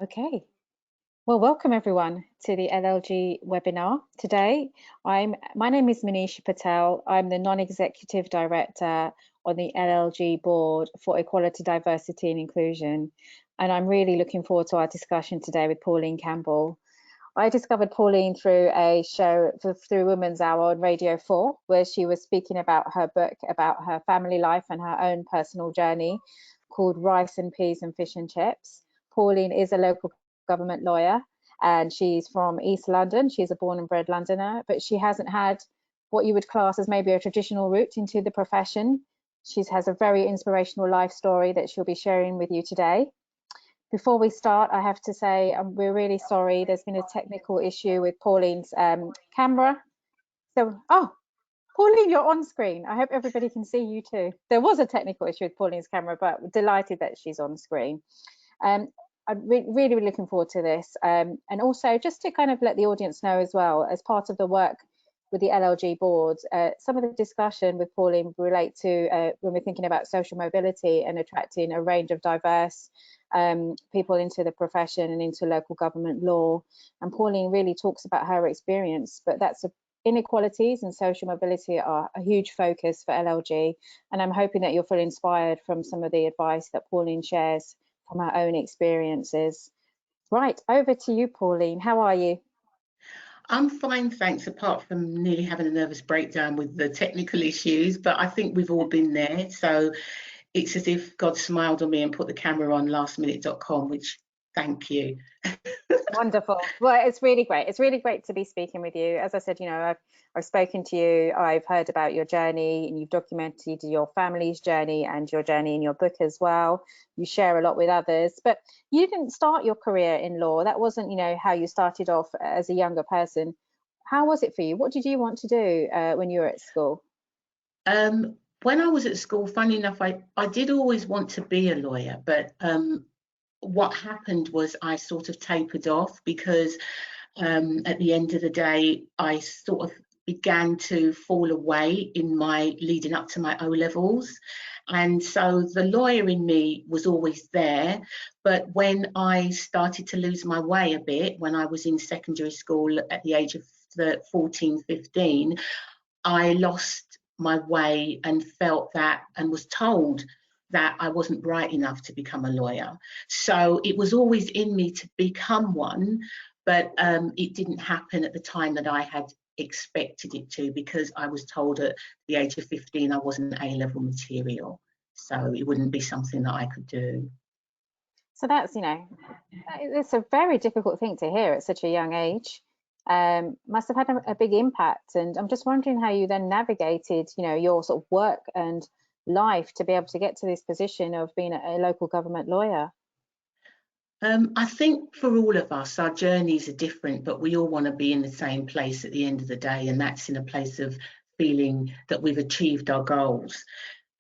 Okay. Well, welcome everyone to the LLG webinar. Today, my name is Manisha Patel. I'm the non-executive director on the LLG board for equality, diversity and inclusion. And I'm really looking forward to our discussion today with Pauline Campbell. I discovered Pauline through a show through Women's Hour on Radio 4, where she was speaking about her book, about her family life and her own personal journey called Rice and Peas and Fish and Chips. Pauline is a local government lawyer and she's from East London. She's a born and bred Londoner, but she hasn't had what you would class as maybe a traditional route into the profession. She has a very inspirational life story that she'll be sharing with you today. Before we start, I have to say we're really sorry. There's been a technical issue with Pauline's camera. Oh, Pauline, you're on screen. I hope everybody can see you too. There was a technical issue with Pauline's camera, but we're delighted that she's on screen. I'm really looking forward to this. And also just to kind of let the audience know as well, as part of the work with the LLG board, some of the discussion with Pauline relate to when we're thinking about social mobility and attracting a range of diverse people into the profession and into local government law. And Pauline really talks about her experience, but inequalities and social mobility are a huge focus for LLG. And I'm hoping that you'll feel inspired from some of the advice that Pauline shares from her own experiences. Right, over to you, Pauline. How are you? I'm fine, thanks, apart from nearly having a nervous breakdown with the technical issues, but I think we've all been there. So it's as if God smiled on me and put the camera on lastminute.com, which thank you. Wonderful. Well, it's really great. It's really great to be speaking with you. As I said, I've spoken to you, I've heard about your journey, and you've documented your family's journey and your journey in your book as well. You share a lot with others, but you didn't start your career in law. That wasn't, how you started off as a younger person. How was it for you? What did you want to do when you were at school? When I was at school, funny enough, I did always want to be a lawyer, but what happened was I sort of tapered off because at the end of the day, I sort of began to fall away in my leading up to my O levels. And so the lawyer in me was always there. But when I started to lose my way a bit, when I was in secondary school at the age of 14, 15, I lost my way and felt that and was told that I wasn't bright enough to become a lawyer. So it was always in me to become one, but it didn't happen at the time that I had expected it to, because I was told at the age of 15 I wasn't A-level material. So it wouldn't be something that I could do. So that's, it's a very difficult thing to hear at such a young age. Must have had a big impact. And I'm just wondering how you then navigated, your sort of work and life to be able to get to this position of being a local government lawyer. I think for all of us, our journeys are different, but we all want to be in the same place at the end of the day, and that's in a place of feeling that we've achieved our goals.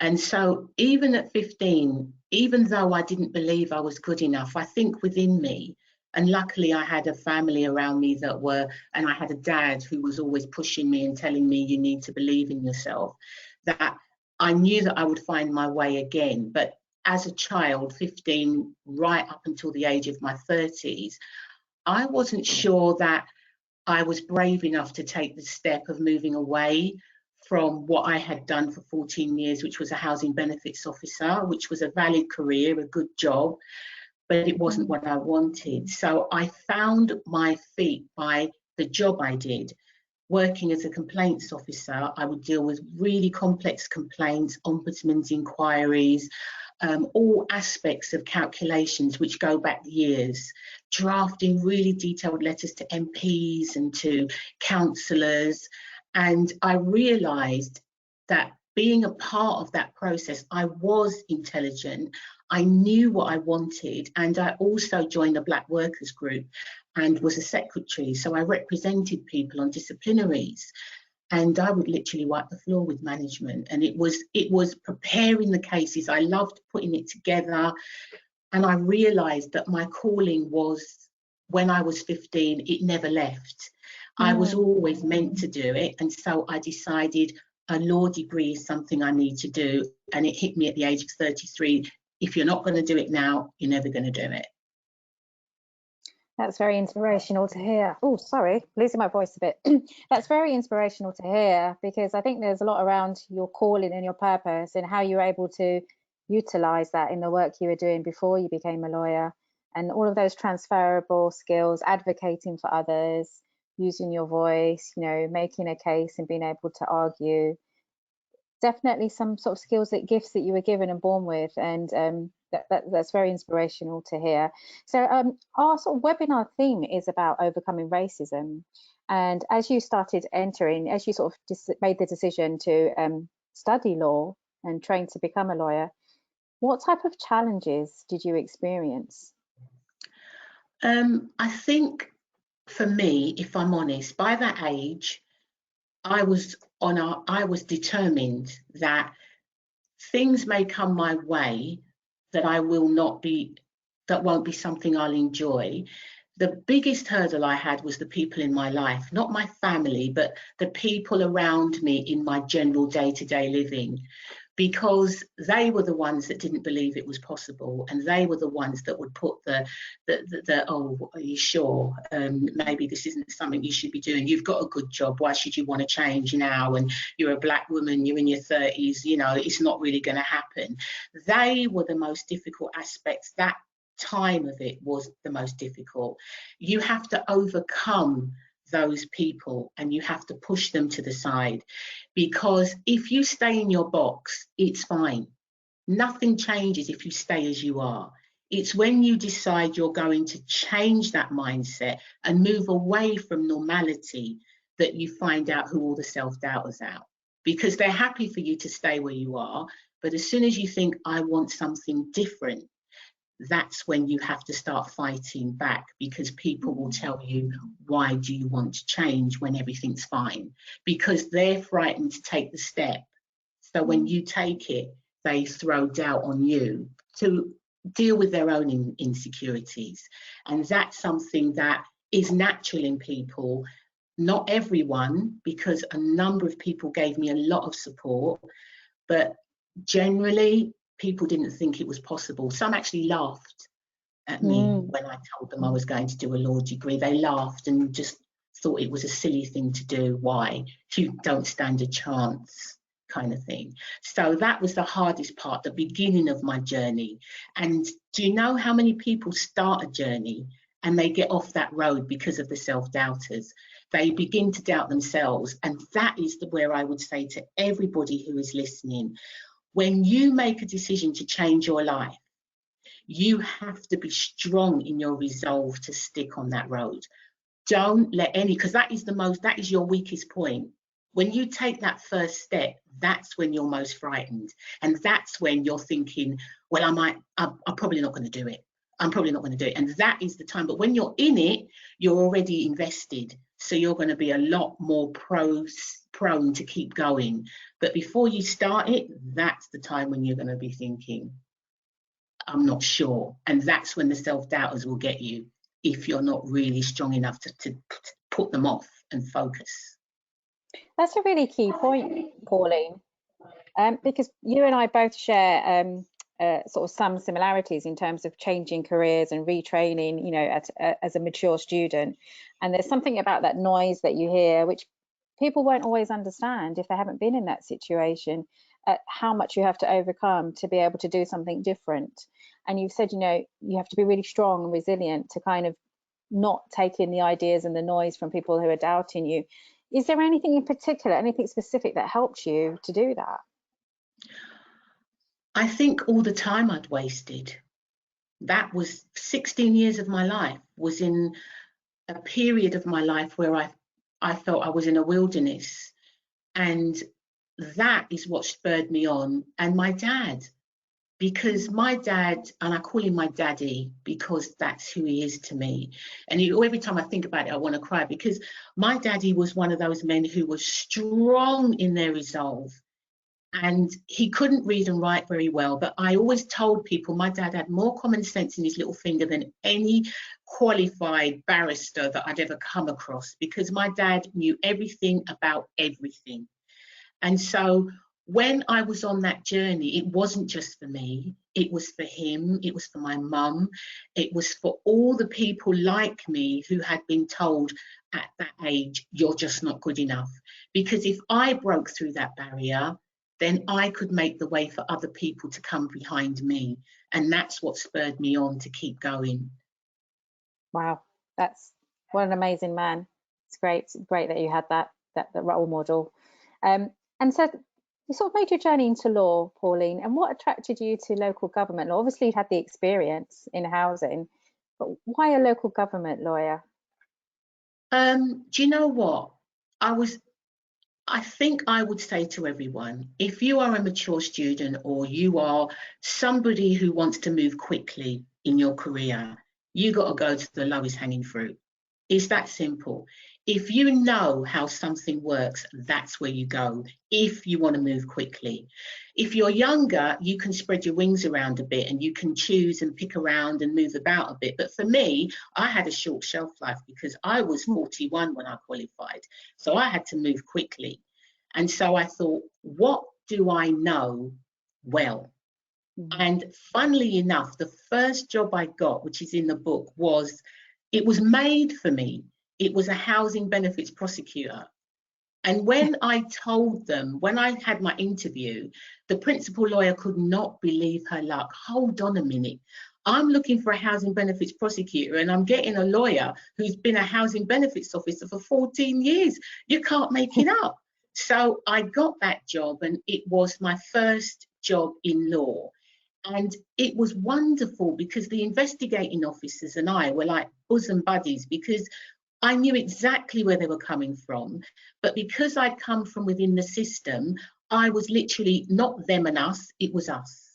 And so even at 15, even though I didn't believe I was good enough, I think within me, and luckily I had a family around me that were, and I had a dad who was always pushing me and telling me, you need to believe in yourself, that I knew that I would find my way again. But as a child, 15, right up until the age of my 30s, I wasn't sure that I was brave enough to take the step of moving away from what I had done for 14 years, which was a housing benefits officer, which was a valid career, a good job, but it wasn't what I wanted. So I found my feet by the job I did. Working as a complaints officer, I would deal with really complex complaints, ombudsman's inquiries, all aspects of calculations which go back years, drafting really detailed letters to MPs and to councillors. And I realised that being a part of that process, I was intelligent, I knew what I wanted, and I also joined the Black Workers Group and was a secretary. So I represented people on disciplinaries. And I would literally wipe the floor with management. And it was preparing the cases. I loved putting it together. And I realised that my calling was, when I was 15, it never left. I was always meant to do it. And so I decided a law degree is something I need to do. And it hit me at the age of 33. If you're not going to do it now, you're never going to do it. That's very inspirational to hear. Oh, sorry, losing my voice a bit. That's very inspirational to hear, because I think there's a lot around your calling and your purpose and how you're able to utilize that in the work you were doing before you became a lawyer, and all of those transferable skills, advocating for others, using your voice, you know, making a case and being able to argue. Definitely some sort of skills, that gifts that you were given and born with, and that's very inspirational to hear. So our sort of webinar theme is about overcoming racism, and as you started entering, as you sort of made the decision to study law and train to become a lawyer, what type of challenges did you experience? I think for me, if I'm honest, by that age, I was determined that things may come my way that that won't be something I'll enjoy. The biggest hurdle I had was the people in my life, not my family, but the people around me in my general day-to-day living, because they were the ones that didn't believe it was possible, and they were the ones that would put the oh, are you sure? Maybe this isn't something you should be doing. You've got a good job. Why should you want to change now? And you're a black woman, you're in your 30s, you know, it's not really going to happen. They were the most difficult aspects. That time of it was the most difficult. You have to overcome those people and you have to push them to the side, because if you stay in your box, it's fine. Nothing changes if you stay as you are. It's when you decide you're going to change that mindset and move away from normality that you find out who all the self-doubters are, because they're happy for you to stay where you are, but as soon as you think, I want something different, that's when you have to start fighting back, because people will tell you, why do you want to change when everything's fine? Because they're frightened to take the step. So when you take it, they throw doubt on you to deal with their own insecurities. And that's something that is natural in people. Not everyone, because a number of people gave me a lot of support, but generally, people didn't think it was possible. Some actually laughed at me when I told them I was going to do a law degree. They laughed and just thought it was a silly thing to do. Why? You don't stand a chance, kind of thing. So that was the hardest part, the beginning of my journey. And do you know how many people start a journey and they get off that road because of the self-doubters? They begin to doubt themselves. And that is where I would say to everybody who is listening, when you make a decision to change your life, you have to be strong in your resolve to stick on that road. Don't let because that is your weakest point. When you take that first step, that's when you're most frightened. And that's when you're thinking, well, I'm probably not going to do it. I'm probably not going to do it. And that is the time. But when you're in it, you're already invested. So you're going to be a lot more prone to keep going. But before you start it, that's the time when you're going to be thinking, I'm not sure. And that's when the self-doubters will get you, if you're not really strong enough to put them off and focus. That's a really key point, Pauline, because you and I both share sort of some similarities in terms of changing careers and retraining, you know, as a mature student. And there's something about that noise that you hear, which people won't always understand if they haven't been in that situation, how much you have to overcome to be able to do something different. And you've said, you know, you have to be really strong and resilient to kind of not take in the ideas and the noise from people who are doubting you. Is there anything in particular, anything specific that helped you to do that? I think all the time I'd wasted. That was 16 years of my life, was in a period of my life where I felt I was in a wilderness. And that is what spurred me on. And my dad, because my dad, and I call him my daddy because that's who he is to me. And every time I think about it, I want to cry, because my daddy was one of those men who was strong in their resolve. And he couldn't read and write very well, but I always told people my dad had more common sense in his little finger than any qualified barrister that I'd ever come across, because my dad knew everything about everything. And so when I was on that journey, it wasn't just for me, it was for him, it was for my mum, it was for all the people like me who had been told at that age, you're just not good enough. Because if I broke through that barrier, then I could make the way for other people to come behind me. And that's what spurred me on to keep going. Wow, that's what an amazing man. It's great that you had that role model. And so you sort of made your journey into law, Pauline, and what attracted you to local government law? Obviously, you had the experience in housing, but why a local government lawyer? Do you know what? I think I would say to everyone, if you are a mature student or you are somebody who wants to move quickly in your career, you got to go to the lowest hanging fruit. It's that simple. If you know how something works, that's where you go if you want to move quickly. If you're younger, you can spread your wings around a bit and you can choose and pick around and move about a bit. But for me, I had a short shelf life because I was 41 when I qualified. So I had to move quickly. And so I thought, what do I know well? And funnily enough, the first job I got, which is in the book, it was made for me. It was a housing benefits prosecutor. And when I told them, when I had my interview, the principal lawyer could not believe her luck. Hold on a minute. I'm looking for a housing benefits prosecutor and I'm getting a lawyer who's been a housing benefits officer for 14 years. You can't make it up. So I got that job and it was my first job in law. And it was wonderful because the investigating officers and I were like bosom buddies because I knew exactly where they were coming from. But because I'd come from within the system, I was literally not them and us, it was us.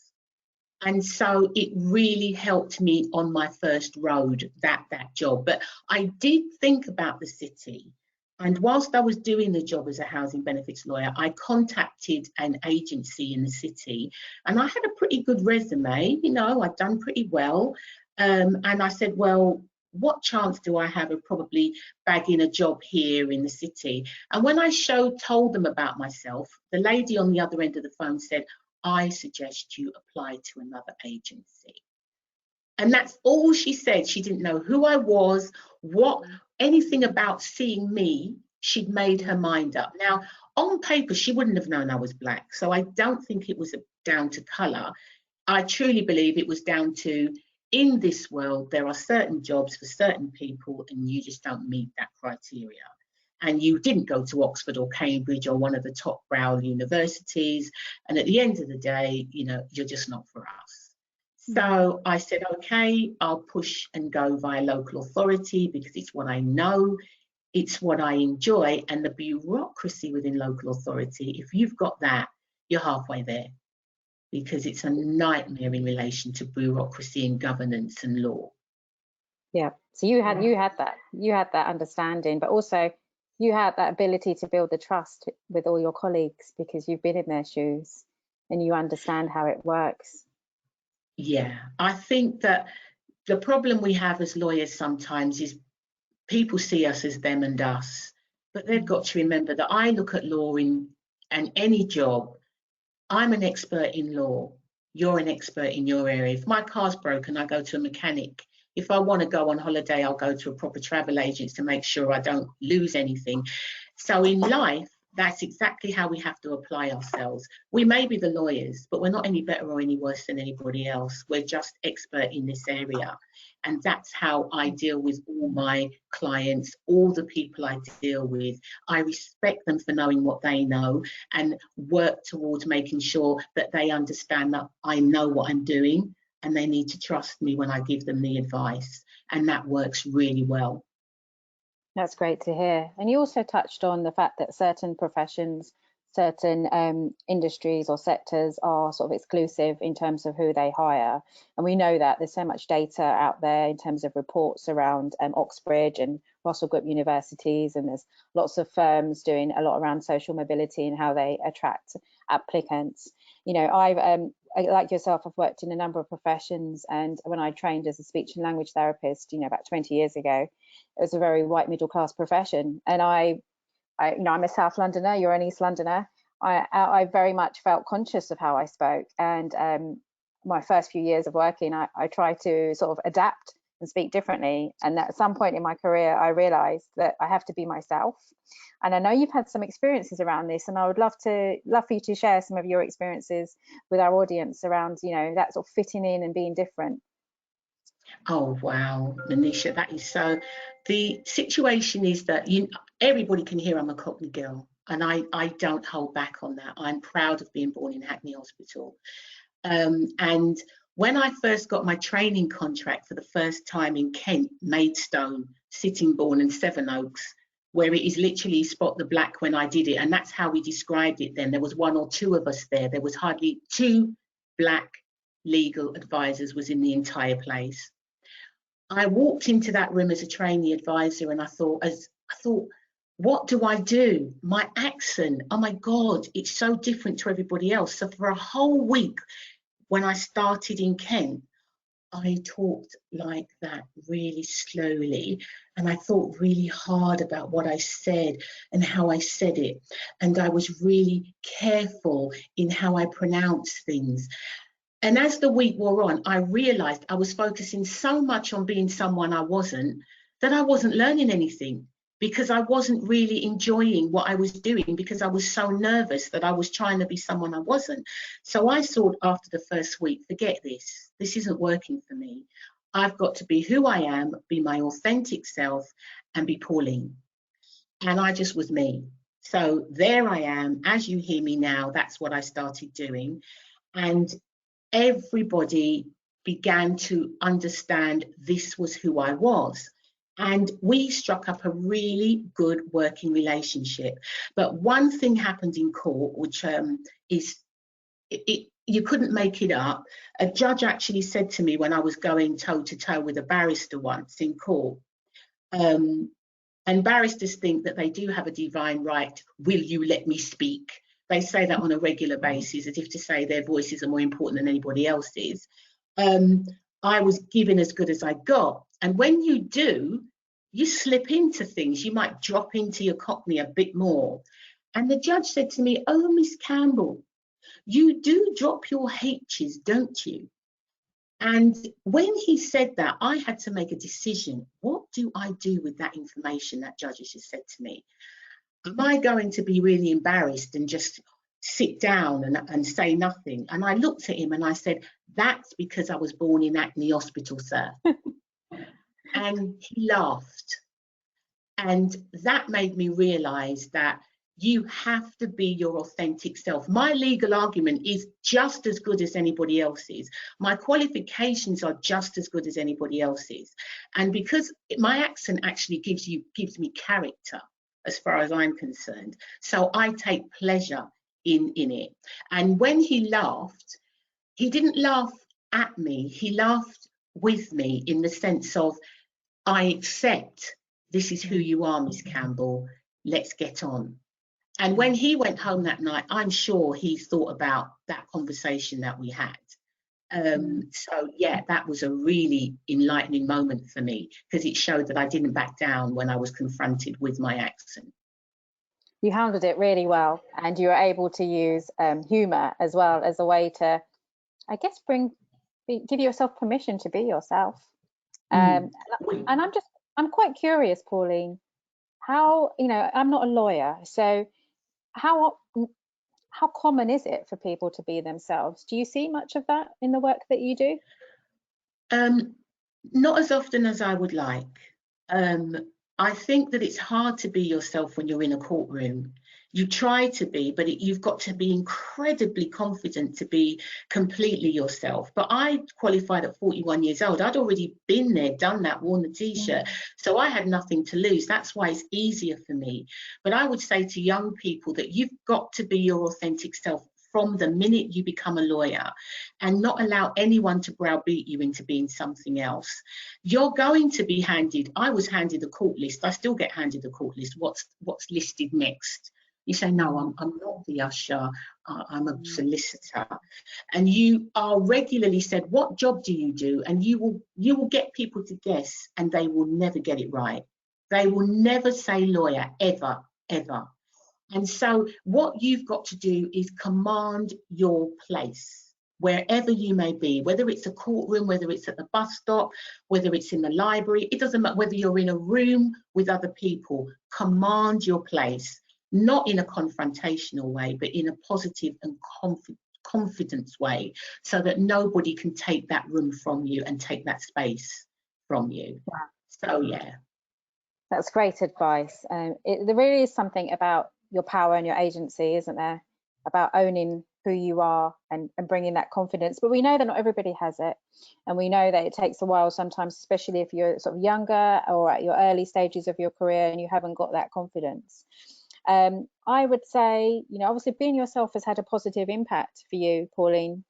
And so it really helped me on my first road, that job. But I did think about the city. And whilst I was doing the job as a housing benefits lawyer, I contacted an agency in the city and I had a pretty good resume, you know, I'd done pretty well. And I said, well, what chance do I have of probably bagging a job here in the city? And when I told them about myself, the lady on the other end of the phone said, I suggest you apply to another agency. And that's all she said. She didn't know who I was, anything about seeing me. She'd made her mind up. Now, on paper, she wouldn't have known I was black. So I don't think it was down to colour. I truly believe it was down to, in this world, there are certain jobs for certain people and you just don't meet that criteria. And you didn't go to Oxford or Cambridge or one of the top brow universities. And at the end of the day, you know, you're just not for us. So I said, okay, I'll push and go via local authority because it's what I know, it's what I enjoy. And the bureaucracy within local authority, if you've got that, you're halfway there because it's a nightmare in relation to bureaucracy and governance and law. Yeah, so you had that understanding, but also you had that ability to build the trust with all your colleagues because you've been in their shoes and you understand how it works. Yeah, I think that the problem we have as lawyers sometimes is people see us as them and us, but they've got to remember that I look at law and any job, I'm an expert in law, you're an expert in your area. If my car's broken, I go to a mechanic. If I want to go on holiday, I'll go to a proper travel agent to make sure I don't lose anything. So in life, that's exactly how we have to apply ourselves. We may be the lawyers, but we're not any better or any worse than anybody else. We're just expert in this area. And that's how I deal with all my clients, all the people I deal with. I respect them for knowing what they know and work towards making sure that they understand that I know what I'm doing and they need to trust me when I give them the advice. And that works really well. That's great to hear. And you also touched on the fact that certain professions, certain industries or sectors are sort of exclusive in terms of who they hire. And we know that there's so much data out there in terms of reports around Oxbridge and Russell Group universities, and there's lots of firms doing a lot around social mobility and how they attract applicants. You know, like yourself, I've worked in a number of professions, and when I trained as a speech and language therapist, you know, about 20 years ago, it was a very white middle class profession. And I'm a South Londoner, you're an East Londoner. I very much felt conscious of how I spoke, and my first few years of working, I tried to sort of adapt and speak differently. And at some point in my career, I realized that I have to be myself. And I know you've had some experiences around this, and I would love for you to share some of your experiences with our audience around, you know, that sort of fitting in and being different. Oh wow, Manisha, that is so. The situation is that everybody can hear I'm a Cockney girl, and I don't hold back on that. I'm proud of being born in Hackney Hospital. And when I first got my training contract for the first time in Kent, Maidstone, Sittingbourne and Sevenoaks, where it is literally spot the black when I did it, and that's how we described it then. There was one or two of us there. There was hardly 2 black legal advisors was in the entire place. I walked into that room as a trainee advisor, and I thought, what do I do? My accent, oh my God, it's so different to everybody else. So for a whole week, when I started in Kent, I talked like that really slowly, and I thought really hard about what I said and how I said it. And I was really careful in how I pronounced things. And as the week wore on, I realized I was focusing so much on being someone I wasn't, that I wasn't learning anything, because I wasn't really enjoying what I was doing, because I was so nervous that I was trying to be someone I wasn't. So I thought after the first week, forget this. This isn't working for me. I've got to be who I am, be my authentic self, and be Pauline. And I just was me. So there I am. As you hear me now, that's what I started doing. And everybody began to understand this was who I was. And we struck up a really good working relationship. But one thing happened in court, which you couldn't make it up. A judge actually said to me when I was going toe to toe with a barrister once in court, and barristers think that they do have a divine right, will you let me speak? They say that on a regular basis, as if to say their voices are more important than anybody else's. I was given as good as I got. And when you do, you slip into things. You might drop into your Cockney a bit more. And the judge said to me, oh, Miss Campbell, you do drop your H's, don't you? And when he said that, I had to make a decision. What do I do with that information that judge has just said to me? Am I going to be really embarrassed and just sit down and say nothing? And I looked at him and I said, that's because I was born in Hackney Hospital, sir. And he laughed. And that made me realise that you have to be your authentic self. My legal argument is just as good as anybody else's. My qualifications are just as good as anybody else's. And because my accent actually gives me character, as far as I'm concerned. So I take pleasure in it. And when he laughed, he didn't laugh at me, he laughed with me, in the sense of, I accept this is who you are, Miss Campbell, let's get on. And when he went home that night, I'm sure he thought about that conversation that we had. So yeah, that was a really enlightening moment for me, because it showed that I didn't back down when I was confronted with my accent. You handled it really well, and you were able to use humour as well as a way to, I guess, give yourself permission to be yourself. And I'm quite curious, Pauline, how, you know, I'm not a lawyer, so how common is it for people to be themselves? Do you see much of that in the work that you do? Not as often as I would like. I think that it's hard to be yourself when you're in a courtroom. You try to be, but you've got to be incredibly confident to be completely yourself. But I qualified at 41 years old. I'd already been there, done that, worn the t-shirt. So I had nothing to lose. That's why it's easier for me. But I would say to young people that you've got to be your authentic self from the minute you become a lawyer, and not allow anyone to browbeat you into being something else. You're going to be handed, I was handed a court list, I still get handed a court list, what's listed next. You say, no, I'm not the usher, I'm a solicitor. And you are regularly said, what job do you do? And you will get people to guess, and they will never get it right. They will never say lawyer, ever, ever. And so what you've got to do is command your place, wherever you may be, whether it's a courtroom, whether it's at the bus stop, whether it's in the library, it doesn't matter whether you're in a room with other people, command your place, not in a confrontational way, but in a positive and confidence way, so that nobody can take that room from you and take that space from you. Wow. So yeah. That's great advice. There really is something about your power and your agency, isn't there? About owning who you are and bringing that confidence. But we know that not everybody has it. And we know that it takes a while sometimes, especially if you're sort of younger or at your early stages of your career and you haven't got that confidence. I would say, you know, obviously being yourself has had a positive impact for you, Pauline,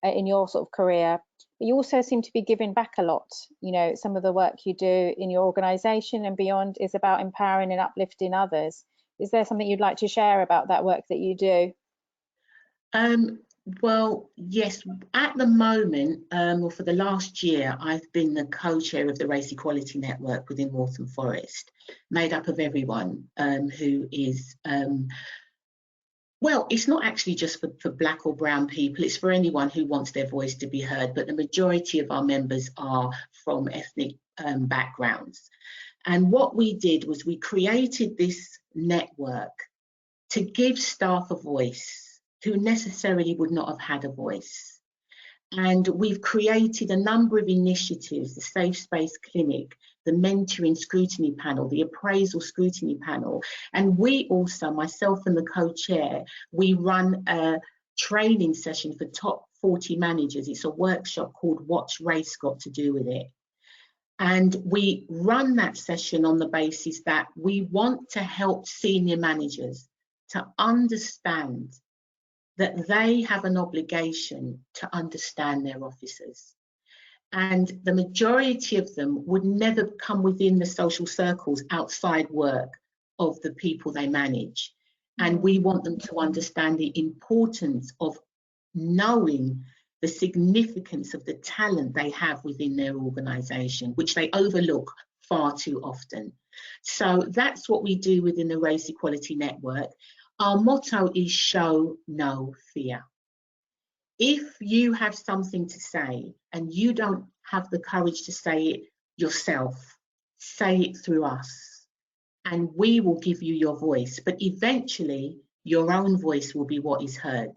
in your sort of career. But you also seem to be giving back a lot. You know, some of the work you do in your organisation and beyond is about empowering and uplifting others. Is there something you'd like to share about that work that you do? Well, yes, at the moment, or for the last year, I've been the co-chair of the Race Equality Network within Waltham Forest, made up of everyone who is, well, it's not actually just for black or brown people, it's for anyone who wants their voice to be heard, but the majority of our members are from ethnic backgrounds. And what we did was we created this network to give staff a voice who necessarily would not have had a voice. And we've created a number of initiatives, the Safe Space Clinic, the Mentoring Scrutiny Panel, the Appraisal Scrutiny Panel. And we also, myself and the co-chair, we run a training session for top 40 managers. It's a workshop called What's Race Got to Do with It? And we run that session on the basis that we want to help senior managers to understand that they have an obligation to understand their officers. And the majority of them would never come within the social circles outside work of the people they manage. And we want them to understand the importance of knowing the significance of the talent they have within their organisation, which they overlook far too often. So that's what we do within the Race Equality Network. Our motto is show no fear. If you have something to say and you don't have the courage to say it yourself, say it through us and we will give you your voice. But eventually your own voice will be what is heard.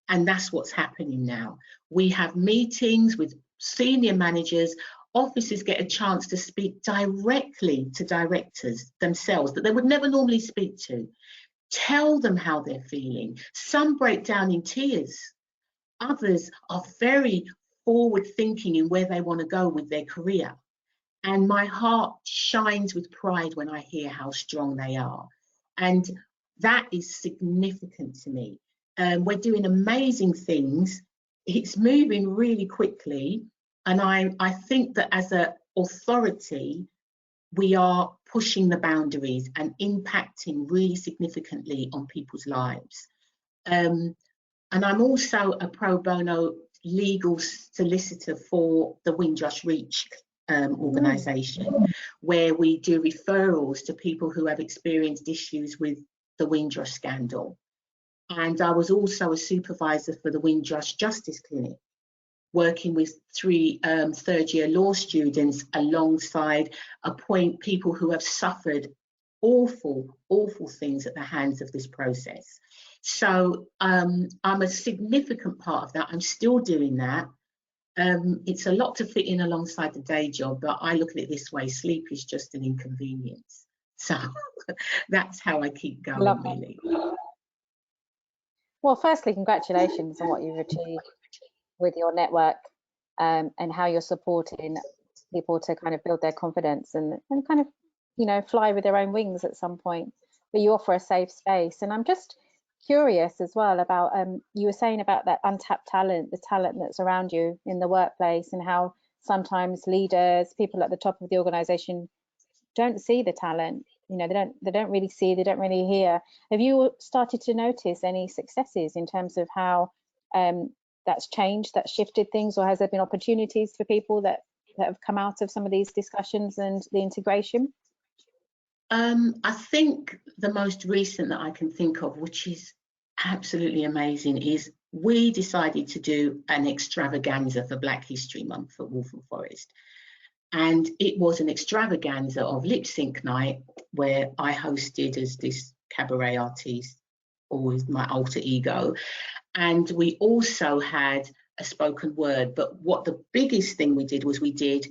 And that's what's happening now. We have meetings with senior managers. Officers get a chance to speak directly to directors themselves that they would never normally speak to. Tell them how they're feeling. Some break down in tears. Others are very forward thinking in where they want to go with their career. And my heart shines with pride when I hear how strong they are. And that is significant to me. We're doing amazing things. It's moving really quickly. And I think that as an authority, we are pushing the boundaries and impacting really significantly on people's lives. And I'm also a pro bono legal solicitor for the Windrush Reach organisation, where we do referrals to people who have experienced issues with the Windrush scandal. And I was also a supervisor for the Windrush Justice Clinic, working with 3 third-year law students alongside people who have suffered awful things at the hands of this process. So I'm a significant part of that. I'm still doing that. It's a lot to fit in alongside the day job, but I look at it this way: sleep is just an inconvenience. So that's how I keep going, really. Well, firstly, congratulations on what you've achieved with your network, and how you're supporting people to kind of build their confidence and kind of, you know, fly with their own wings at some point. But you offer a safe space. And I'm just curious as well about, you were saying about that untapped talent, the talent that's around you in the workplace, and how sometimes leaders, people at the top of the organization don't see the talent. You know, they don't really see, they don't really hear. Have you started to notice any successes in terms of how that's changed, that's shifted things, or has there been opportunities for people that have come out of some of these discussions and the integration? I think the most recent that I can think of, which is absolutely amazing, is we decided to do an extravaganza for Black History Month at Waltham Forest. And it was an extravaganza of lip sync night where I hosted as this cabaret artiste, always my alter ego. And we also had a spoken word. But what the biggest thing we did was we did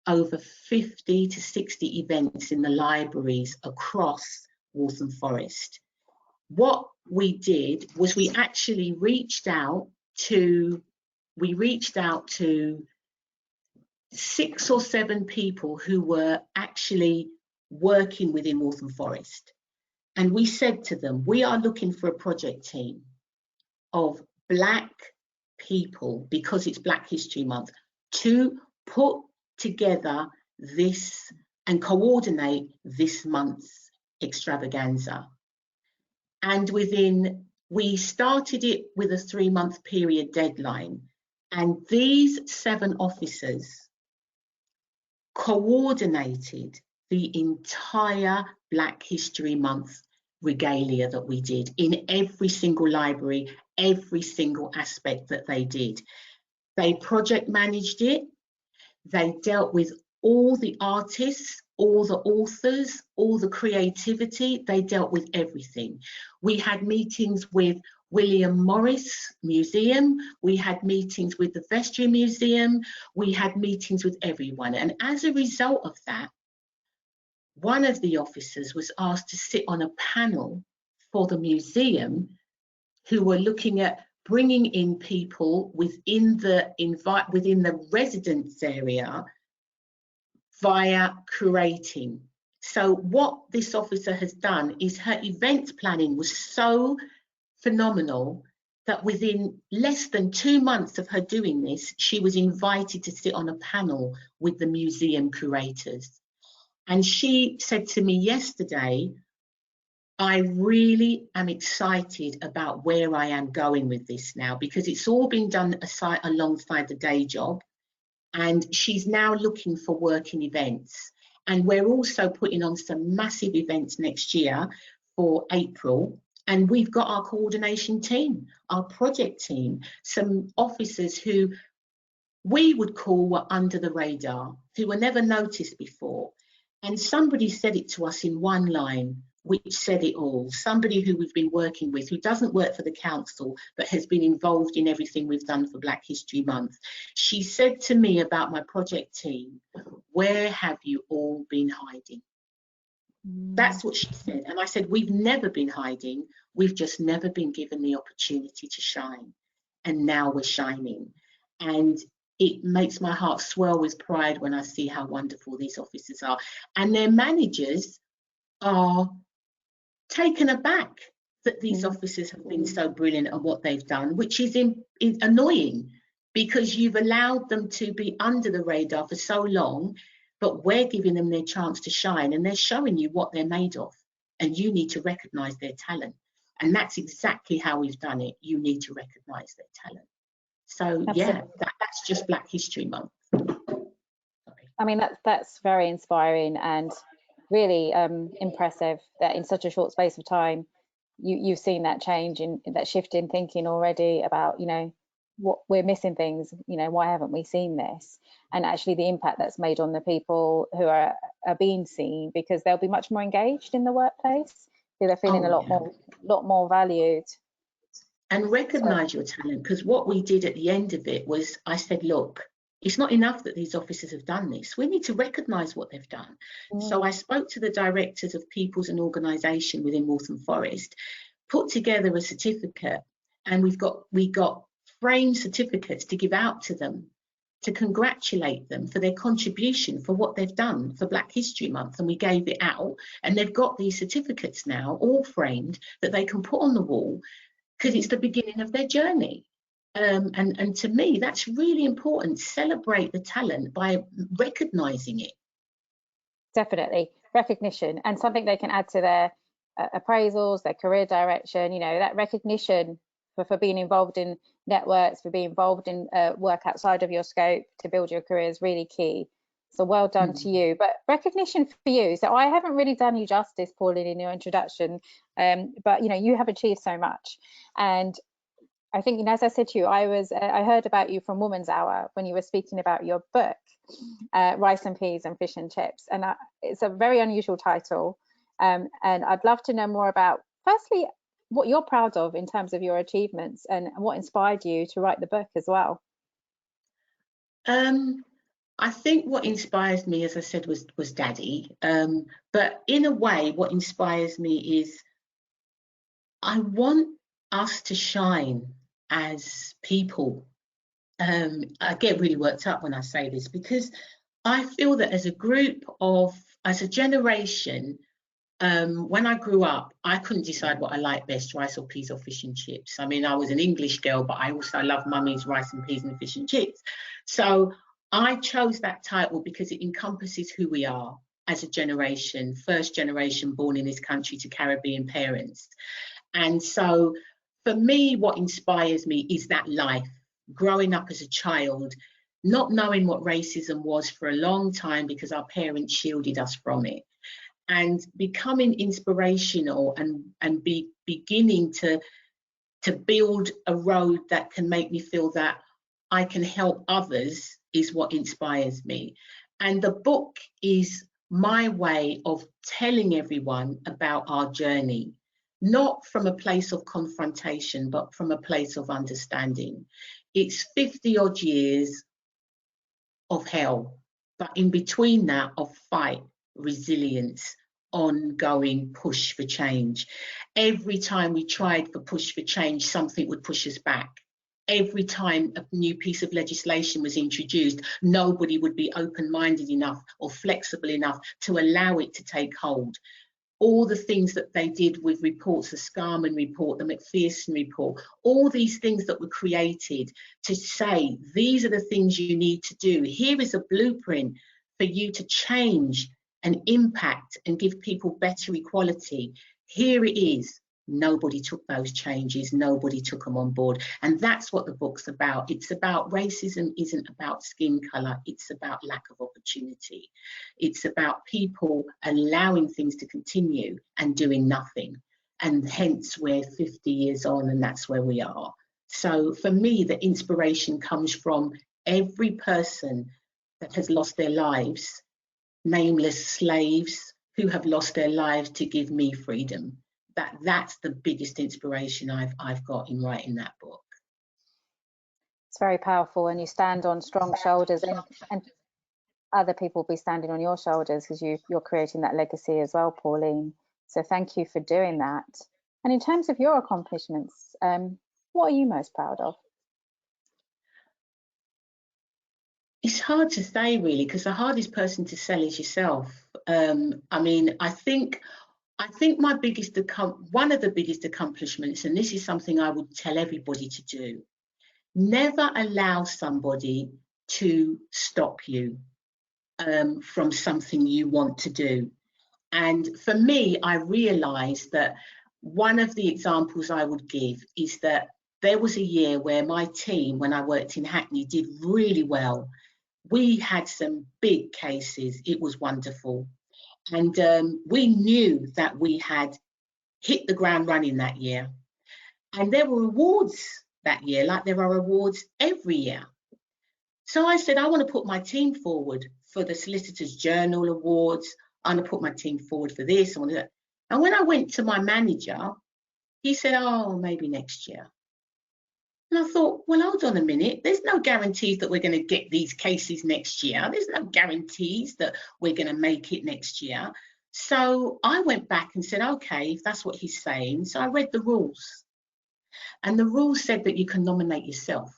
over 50 to 60 events in the libraries across Waltham Forest. What we did was we actually reached out to 6 or 7 people who were actually working within Waltham Forest. And we said to them, we are looking for a project team of Black people, because it's Black History Month, to put together this and coordinate this month's extravaganza. And we started it with a 3-month period deadline. And these 7 officers coordinated the entire Black History Month regalia that we did in every single library, every single aspect that they did. They project managed it. They dealt with all the artists, all the authors, all the creativity. They dealt with everything. We had meetings with William Morris Museum. We had meetings with the Vestry Museum. We had meetings with everyone. And as a result of that, one of the officers was asked to sit on a panel for the museum who were looking at bringing in people within the residence area via curating. So what this officer has done is her event planning was so phenomenal that within less than 2 months of her doing this, she was invited to sit on a panel with the museum curators. And she said to me yesterday, I really am excited about where I am going with this now, because it's all been done alongside the day job. And she's now looking for working events. And we're also putting on some massive events next year for April. And we've got our coordination team, our project team, some officers who we would call were under the radar, who were never noticed before. And somebody said it to us in one line, which said it all. Somebody who we've been working with, who doesn't work for the council, but has been involved in everything we've done for Black History Month. She said to me about my project team, where have you all been hiding? That's what she said. And I said, we've never been hiding. We've just never been given the opportunity to shine. And now we're shining. And it makes my heart swell with pride when I see how wonderful these officers are. And their managers are taken aback that these officers have been so brilliant at what they've done, which is annoying, because you've allowed them to be under the radar for so long, but we're giving them their chance to shine, and they're showing you what they're made of, and you need to recognise their talent. And that's exactly how we've done it. You need to recognise their talent. So absolutely. Yeah, that's just Black History Month. Sorry. I mean, that's very inspiring and really impressive that in such a short space of time you've seen that change, in that shift in thinking already about, you know, what we're missing things, you know, why haven't we seen this, and actually the impact that's made on the people who are being seen, because they'll be much more engaged in the workplace, they're feeling a lot more valued. And recognise your talent, because what we did at the end of it was, I said, look, it's not enough that these officers have done this. We need to recognise what they've done. So I spoke to the directors of peoples and organisation within Waltham Forest, put together a certificate, and we got framed certificates to give out to them, to congratulate them for their contribution, for what they've done for Black History Month. And we gave it out, and they've got these certificates now, all framed, that they can put on the wall, because it's the beginning of their journey. And to me, that's really important. Celebrate the talent by recognising it. Definitely, recognition, and something they can add to their appraisals, their career direction. You know, that recognition for being involved in networks, for being involved in work outside of your scope to build your career is really key. So well done to you. But recognition for you. So I haven't really done you justice, Pauline, in your introduction, but you know, you have achieved so much. And I think, you know, as I said to you, I heard about you from Woman's Hour when you were speaking about your book, Rice and Peas and Fish and Chips. And it's a very unusual title. And I'd love to know more about, firstly, what you're proud of in terms of your achievements and what inspired you to write the book as well. I think what inspires me, as I said, was Daddy. But in a way, what inspires me is I want us to shine as people. I get really worked up when I say this because I feel that as a group as a generation, when I grew up, I couldn't decide what I liked best, rice or peas or fish and chips. I mean, I was an English girl, but I also love Mummy's rice and peas and fish and chips. So I chose that title because it encompasses who we are as a generation, first generation born in this country to Caribbean parents. And so for me, what inspires me is that life, growing up as a child, not knowing what racism was for a long time because our parents shielded us from it, and becoming inspirational and beginning to build a road that can make me feel that I can help others is what inspires me. And the book is my way of telling everyone about our journey, not from a place of confrontation, but from a place of understanding. It's 50 odd years of hell, but in between that, of fight, resilience, ongoing push for change. Every time we tried for push for change, something would push us back. Every time a new piece of legislation was introduced, nobody would be open-minded enough or flexible enough to allow it to take hold. All the things that they did with reports, the Scarman report, the McPherson report, all these things that were created to say, these are the things you need to do. Here is a blueprint for you to change and impact and give people better equality. Here it is. Nobody took those changes, nobody took them on board. And that's what the book's about. It's about racism isn't about skin colour, it's about lack of opportunity. It's about people allowing things to continue and doing nothing. And hence we're 50 years on and that's where we are. So for me, the inspiration comes from every person that has lost their lives, nameless slaves who have lost their lives to give me freedom. That's the biggest inspiration I've got in writing that book. It's very powerful, and you stand on strong shoulders, and other people will be standing on your shoulders because you're creating that legacy as well, Pauline. So thank you for doing that. And in terms of your accomplishments, what are you most proud of? It's hard to say really, because the hardest person to sell is yourself. I mean, I think my one of the biggest accomplishments, and this is something I would tell everybody to do, never allow somebody to stop you from something you want to do. And for me, I realised that one of the examples I would give is that there was a year where my team, when I worked in Hackney, did really well. We had some big cases. It was wonderful. And we knew that we had hit the ground running that year. And there were awards that year, like there are awards every year. So I said, I want to put my team forward for the Solicitors Journal Awards. I want to put my team forward for this. And when I went to my manager, he said, oh, maybe next year. And I thought, well, hold on a minute. There's no guarantees that we're going to get these cases next year. There's no guarantees that we're going to make it next year. So I went back and said, OK, if that's what he's saying. So I read the rules. And the rules said that you can nominate yourself.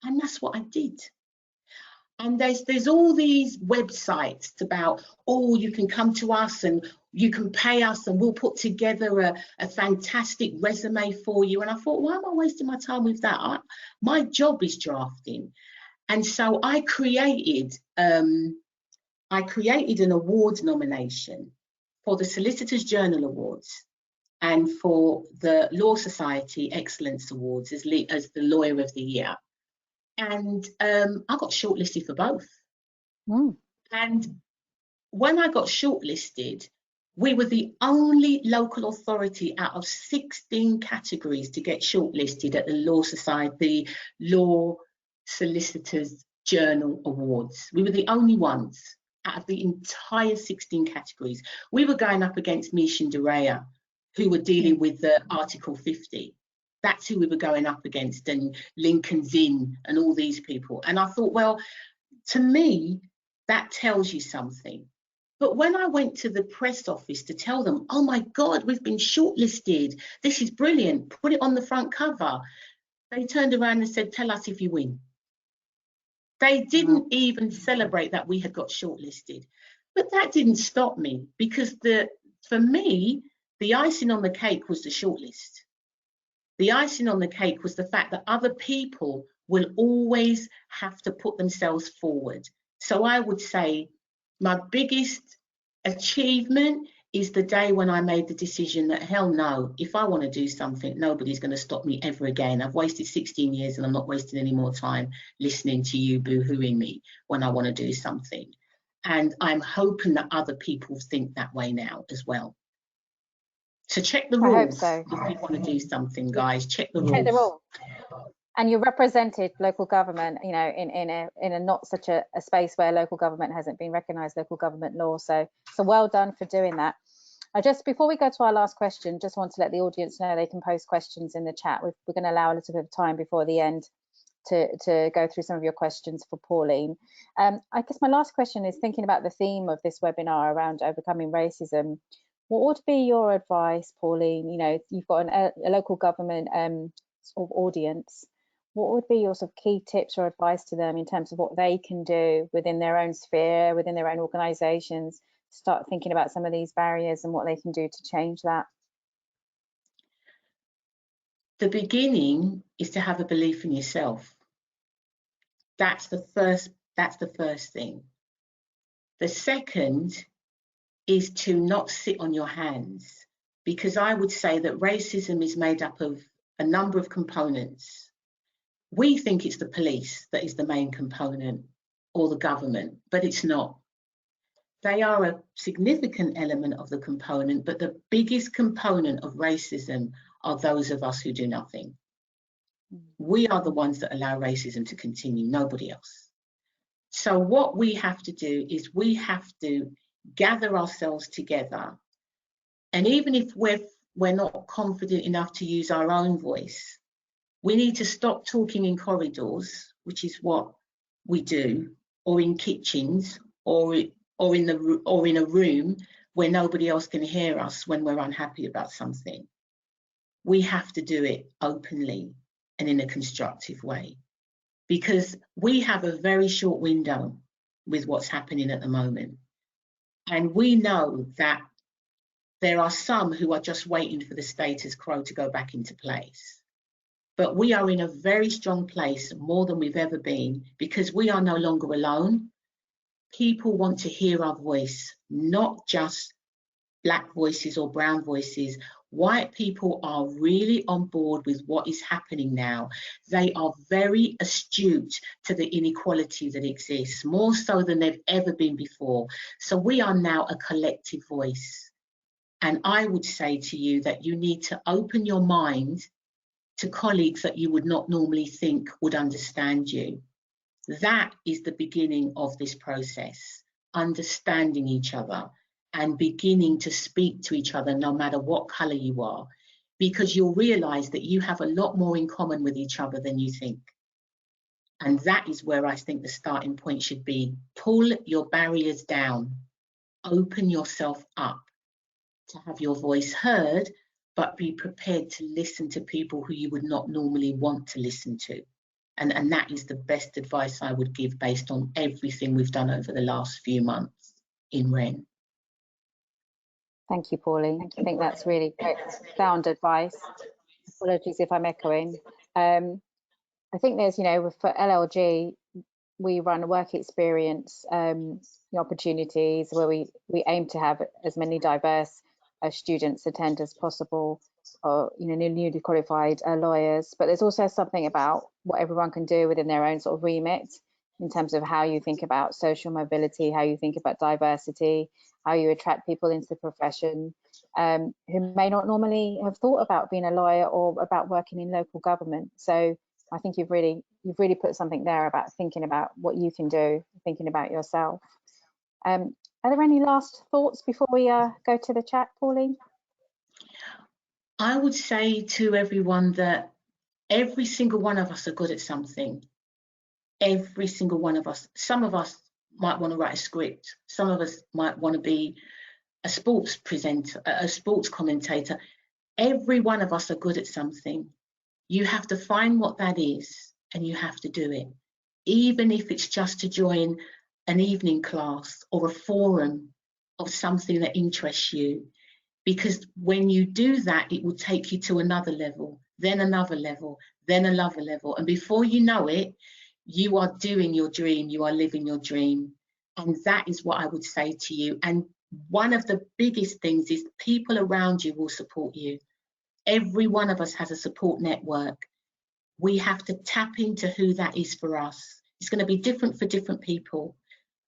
And that's what I did. And there's all these websites about, oh, you can come to us and you can pay us and we'll put together a fantastic resume for you. And I thought, why am I wasting my time with that? My job is drafting. And so I created an awards nomination for the Solicitors Journal Awards and for the Law Society Excellence Awards as the Lawyer of the Year. And I got shortlisted for both. And when I got shortlisted, we were the only local authority out of 16 categories to get shortlisted at the Law Society, Law Solicitors Journal Awards. We were the only ones out of the entire 16 categories. We were going up against Mish and Dorea, who were dealing with the Article 50. That's who we were going up against, and Lincoln Zinn and all these people. And I thought, well, to me, that tells you something. But when I went to the press office to tell them, oh my God, we've been shortlisted, this is brilliant, put it on the front cover, they turned around and said, tell us if you win. They didn't even celebrate that we had got shortlisted. But that didn't stop me, because for me, the icing on the cake was the shortlist. The icing on the cake was the fact that other people will always have to put themselves forward. So I would say my biggest achievement is the day when I made the decision that, hell no, if I want to do something, nobody's going to stop me ever again. I've wasted 16 years and I'm not wasting any more time listening to you boo-hooing me when I want to do something. And I'm hoping that other people think that way now as well. So check the rules. I hope so. If you want to do something, guys, check the rules. Check the rules. And you represented local government, you know, in a not such a space where local government hasn't been recognised, local government law. So well done for doing that. I just, before we go to our last question, just want to let the audience know they can post questions in the chat. We're going to allow a little bit of time before the end to go through some of your questions for Pauline. I guess my last question is thinking about the theme of this webinar around overcoming racism. What would be your advice, Pauline? You know, you've got a local government sort of audience. What would be your sort of key tips or advice to them in terms of what they can do within their own sphere, within their own organisations, start thinking about some of these barriers and what they can do to change that? The beginning is to have a belief in yourself. That's the first thing. The second is to not sit on your hands, because I would say that racism is made up of a number of components. We think it's the police that is the main component, or the government, but it's not. They are a significant element of the component, but the biggest component of racism are those of us who do nothing. We are the ones that allow racism to continue, nobody else. So what we have to do is we have to gather ourselves together. And even if we're not confident enough to use our own voice, we need to stop talking in corridors, which is what we do, or in kitchens, or in a room where nobody else can hear us when we're unhappy about something. We have to do it openly and in a constructive way, because we have a very short window with what's happening at the moment. And we know that there are some who are just waiting for the status quo to go back into place. But we are in a very strong place, more than we've ever been, because we are no longer alone. People want to hear our voice, not just Black voices or brown voices. White people are really on board with what is happening now. They are very astute to the inequality that exists, more so than they've ever been before. So we are now a collective voice. And I would say to you that you need to open your mind to colleagues that you would not normally think would understand you. That is the beginning of this process, understanding each other and beginning to speak to each other no matter what colour you are, because you'll realise that you have a lot more in common with each other than you think. And that is where I think the starting point should be. Pull your barriers down, open yourself up to have your voice heard, but be prepared to listen to people who you would not normally want to listen to. And that is the best advice I would give based on everything we've done over the last few months in REN. Thank you, Pauline. I think that's really great, sound advice. Apologies if I'm echoing. I think there's, you know, for LLG, we run work experience opportunities where we aim to have as many diverse students attend as possible, or, you know, newly qualified lawyers. But there's also something about what everyone can do within their own sort of remit. in terms of how you think about social mobility, how you think about diversity, how you attract people into the profession who may not normally have thought about being a lawyer or about working in local government. So I think you've really put something there about thinking about what you can do, thinking about yourself. Are there any last thoughts before we go to the chat, Pauline? I would say to everyone that every single one of us are good at something. Every single one of us. Some of us might want to write a script. Some of us might want to be a sports presenter, a sports commentator. Every one of us are good at something. You have to find what that is and you have to do it. Even if it's just to join an evening class or a forum of something that interests you. Because when you do that, it will take you to another level, then another level, then another level. And before you know it, you are doing your dream, you are living your dream. And that is what I would say to you. And one of the biggest things is people around you will support you. Every one of us has a support network. We have to tap into who that is for us. It's going to be different for different people,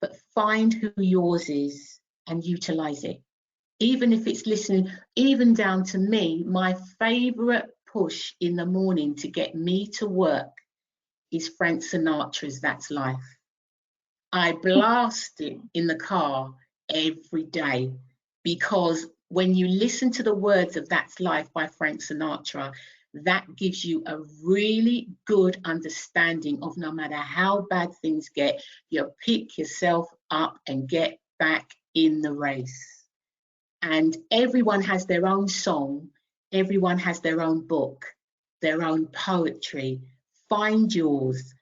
but find who yours is and utilize it. Even if it's listening, even down to me, my favorite push in the morning to get me to work is Frank Sinatra's That's Life. I blast it in the car every day because when you listen to the words of That's Life by Frank Sinatra, that gives you a really good understanding of no matter how bad things get, you pick yourself up and get back in the race. And everyone has their own song, everyone has their own book, their own poetry. Find yours,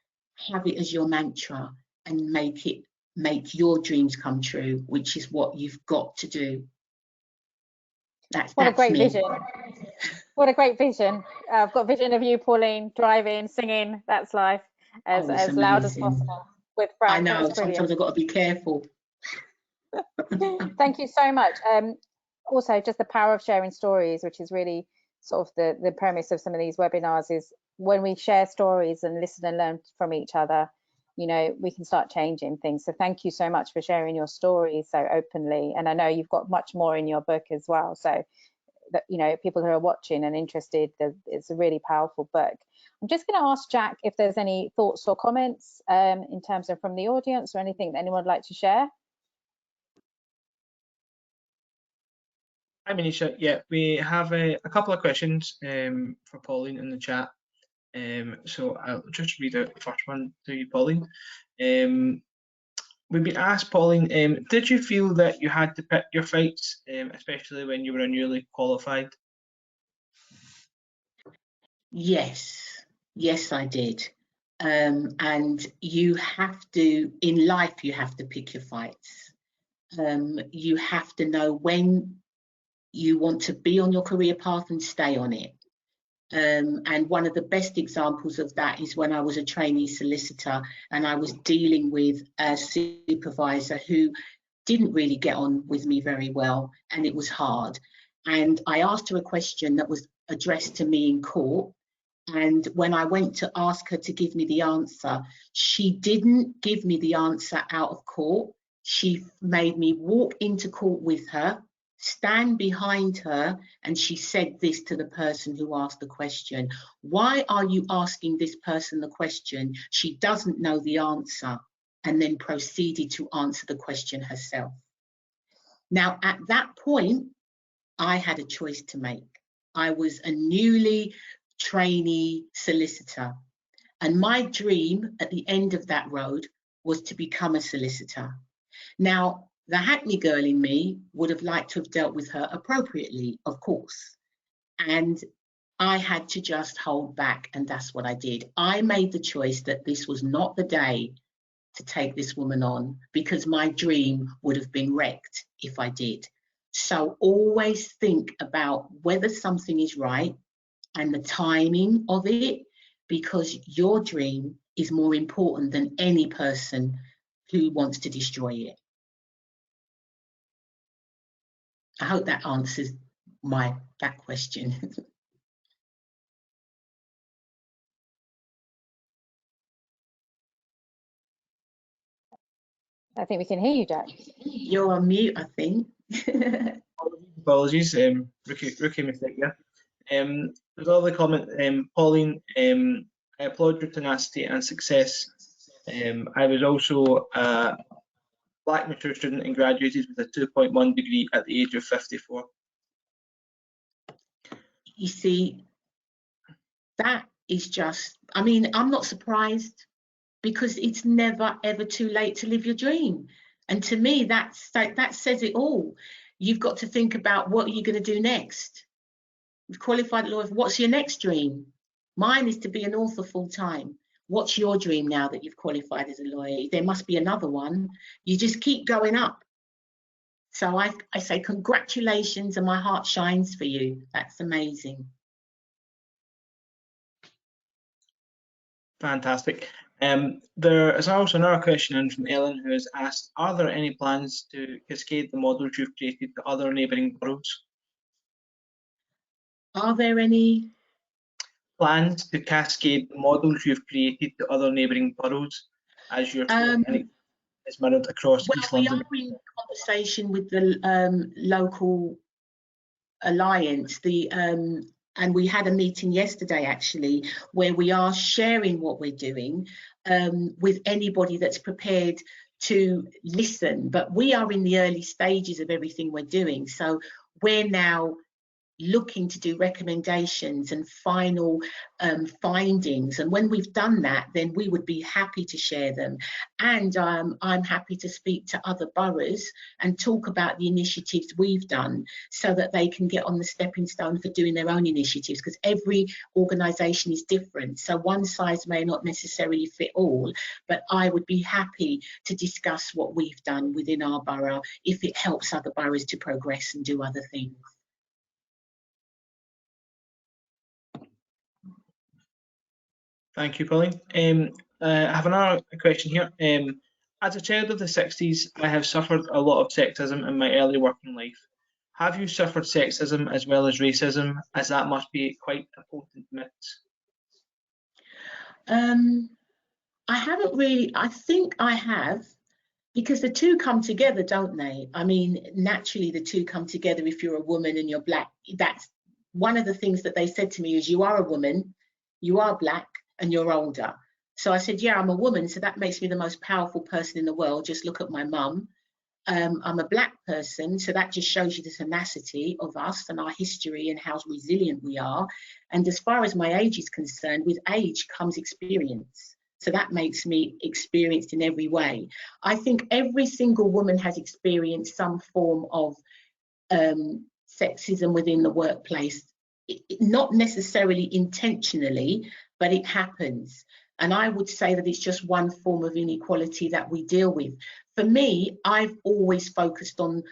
have it as your mantra, and make your dreams come true, which is what you've got to do. That's a great me. Vision. What a great vision. I've got a vision of you, Pauline, driving, singing That's Life as loud as possible with Frank. I know, sometimes I've got to be careful. Thank you so much. Also, just the power of sharing stories, which is really sort of the premise of some of these webinars, is when we share stories and listen and learn from each other, you know, we can start changing things. So thank you so much for sharing your stories so openly. And I know you've got much more in your book as well. So that, you know, people who are watching and interested, it's a really powerful book. I'm just going to ask Jack if there's any thoughts or comments in terms of from the audience or anything that anyone would like to share. Hi, Manisha. Yeah, we have a couple of questions for Pauline in the chat. So I'll just read out the first one to you, Pauline. We've been asked, Pauline, did you feel that you had to pick your fights, especially when you were a newly qualified? Yes, I did. And you have to, in life, you have to pick your fights. You have to know when you want to be on your career path and stay on it. And one of the best examples of that is when I was a trainee solicitor and I was dealing with a supervisor who didn't really get on with me very well, and it was hard. And I asked her a question that was addressed to me in court. And when I went to ask her to give me the answer, she didn't give me the answer out of court. She made me walk into court with her, stand behind her, and she said this to the person who asked the question: why are you asking this person the question? She doesn't know the answer. And then proceeded to answer the question herself. Now, at that point, I had a choice to make. I was a newly trainee solicitor, and my dream at the end of that road was to become a solicitor. Now, the Hackney girl in me would have liked to have dealt with her appropriately, of course, and I had to just hold back, and that's what I did. I made the choice that this was not the day to take this woman on, because my dream would have been wrecked if I did. So always think about whether something is right and the timing of it, because your dream is more important than any person who wants to destroy it. I hope that answers that question. I think we can hear you, Jack. You're on mute, I think. Apologies, rookie mistake there. There's a lovely comment, Pauline. I applaud your tenacity and success. I was also a Black mature student and graduated with a 2.1 degree at the age of 54. You see, that is just, I mean, I'm not surprised, because it's never ever too late to live your dream. And to me, that says it all. You've got to think about what you're going to do next. You've qualified lawyer. What's your next dream? Mine is to be an author full time. What's your dream now that you've qualified as a lawyer? There must be another one. You just keep going up. So I say congratulations, and my heart shines for you. That's amazing. Fantastic. There is also another question in from Ellen, who has asked, are there any plans to cascade the models you've created to other neighbouring boroughs? Are there any plans to cascade the models you've created to other neighbouring boroughs as your is mirrored across East London? We are in conversation with the local alliance, and we had a meeting yesterday actually where we are sharing what we're doing with anybody that's prepared to listen. But we are in the early stages of everything we're doing, so we're now looking to do recommendations and final findings, and when we've done that, then we would be happy to share them. And I'm happy to speak to other boroughs and talk about the initiatives we've done, so that they can get on the stepping stone for doing their own initiatives, because every organisation is different, so one size may not necessarily fit all. But I would be happy to discuss what we've done within our borough if it helps other boroughs to progress and do other things. Thank you, Pauline. I have another question here. As a child of the 60s, I have suffered a lot of sexism in my early working life. Have you suffered sexism as well as racism, as that must be quite a potent mix? I haven't really, I think I have, because the two come together, don't they? I mean, naturally the two come together. If you're a woman and you're black, that's one of the things that they said to me is, you are a woman, you are black, and you're older. So I said, yeah, I'm a woman, so that makes me the most powerful person in the world. Just look at my mum. I'm a black person, so that just shows you the tenacity of us and our history and how resilient we are. And as far as my age is concerned, with age comes experience. So that makes me experienced in every way. I think every single woman has experienced some form of sexism within the workplace, not necessarily intentionally, but it happens. And I would say that it's just one form of inequality that we deal with. For me, I've always focused on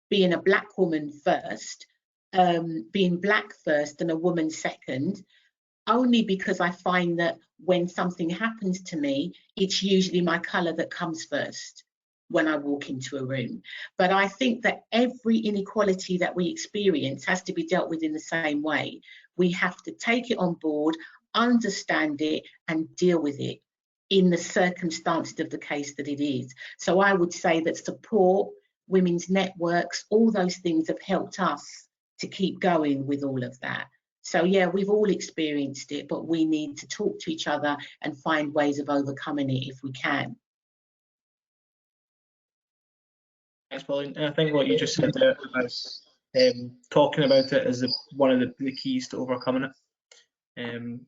being a black woman first, being black first and a woman second, only because I find that when something happens to me, it's usually my colour that comes first when I walk into a room. But I think that every inequality that we experience has to be dealt with in the same way. We have to take it on board, understand it, and deal with it in the circumstances of the case that it is. So I would say that support, women's networks, all those things have helped us to keep going with all of that. So yeah, we've all experienced it, but we need to talk to each other and find ways of overcoming it if we can. Thanks, Pauline. I think what you just said there about talking about it is one of the keys to overcoming it.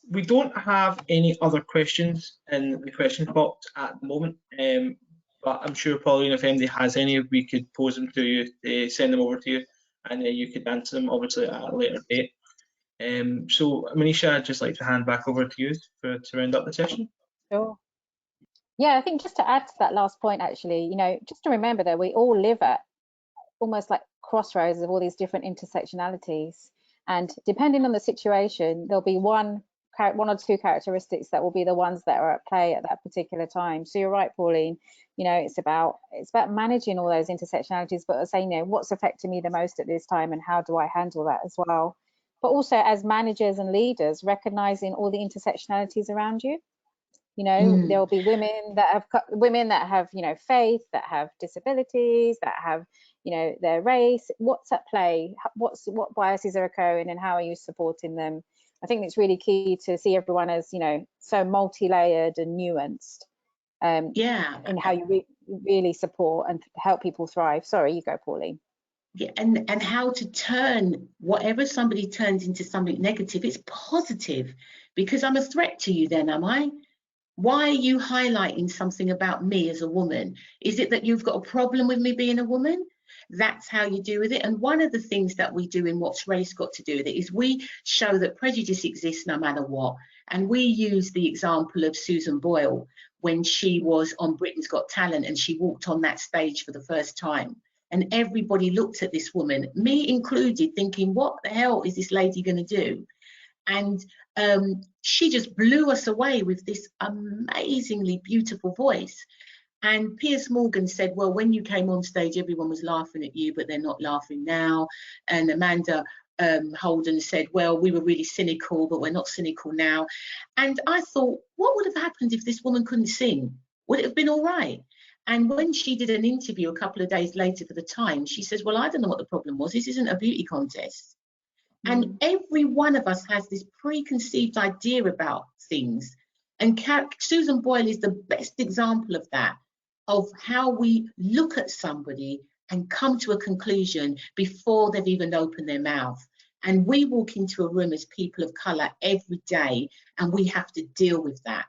We don't have any other questions in the questions box at the moment, but I'm sure, Pauline, if anybody has any, we could pose them to you, send them over to you, and you could answer them obviously at a later date. So, Manisha, I'd just like to hand back over to you to round up the session. Sure. Yeah, I think just to add to that last point, actually, you know, just to remember that we all live at almost like crossroads of all these different intersectionalities. And depending on the situation, there'll be one or two characteristics that will be the ones that are at play at that particular time. So you're right, Pauline, you know, it's about managing all those intersectionalities, but saying, you know, what's affecting me the most at this time and how do I handle that as well? But also as managers and leaders, recognizing all the intersectionalities around you. You know, there will be women that have, you know, faith, that have disabilities, that have, you know, their race. What's at play? What biases are occurring, and how are you supporting them? I think it's really key to see everyone as, you know, so multi-layered and nuanced. Yeah. In how you really support and help people thrive. Sorry, you go, Pauline. Yeah, and how to turn whatever somebody turns into something negative, it's positive, because I'm a threat to you then, am I? Why are you highlighting something about me as a woman? Is it that you've got a problem with me being a woman? That's how you deal with it. And one of the things that we do in What's Race Got to Do with It is we show that prejudice exists no matter what. And we use the example of Susan Boyle when she was on Britain's Got Talent and she walked on that stage for the first time. And everybody looked at this woman, me included, thinking, what the hell is this lady going to do? And she just blew us away with this amazingly beautiful voice. And Piers Morgan said, well, when you came on stage, everyone was laughing at you, but they're not laughing now. And Amanda Holden said, well, we were really cynical, but we're not cynical now. And I thought, what would have happened if this woman couldn't sing? Would it have been all right? And when she did an interview a couple of days later for the Times, she says, well, I don't know what the problem was. This isn't a beauty contest. And every one of us has this preconceived idea about things. And Susan Boyle is the best example of that, of how we look at somebody and come to a conclusion before they've even opened their mouth. And we walk into a room as people of colour every day, and we have to deal with that.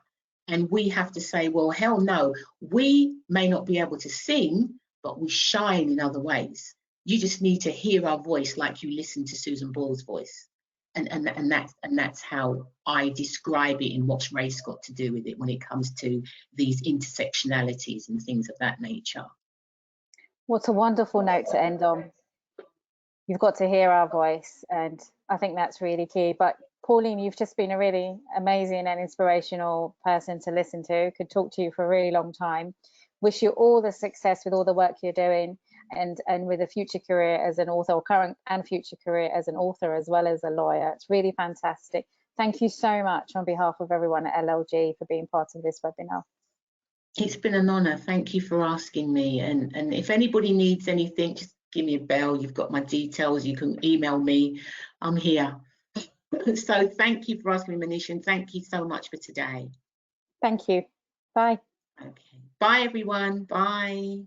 And we have to say, well, hell no, we may not be able to sing, but we shine in other ways. You just need to hear our voice like you listen to Susan Boyle's voice. And that's how I describe it in What's Race Got to Do with It when it comes to these intersectionalities and things of that nature. What a wonderful note to end on. You've got to hear our voice, and I think that's really key. But Pauline, you've just been a really amazing and inspirational person to listen to. Could talk to you for a really long time. Wish you all the success with all the work you're doing, and with a future career as an author, or current and future career as an author as well as a lawyer. It's really fantastic. Thank you so much on behalf of everyone at LLG for being part of this webinar. It's been an honour. Thank you for asking me. And if anybody needs anything, just give me a bell. You've got my details. You can email me. I'm here. So thank you for asking me, Manish, and thank you so much for today. Thank you. Bye. Okay. Bye, everyone. Bye.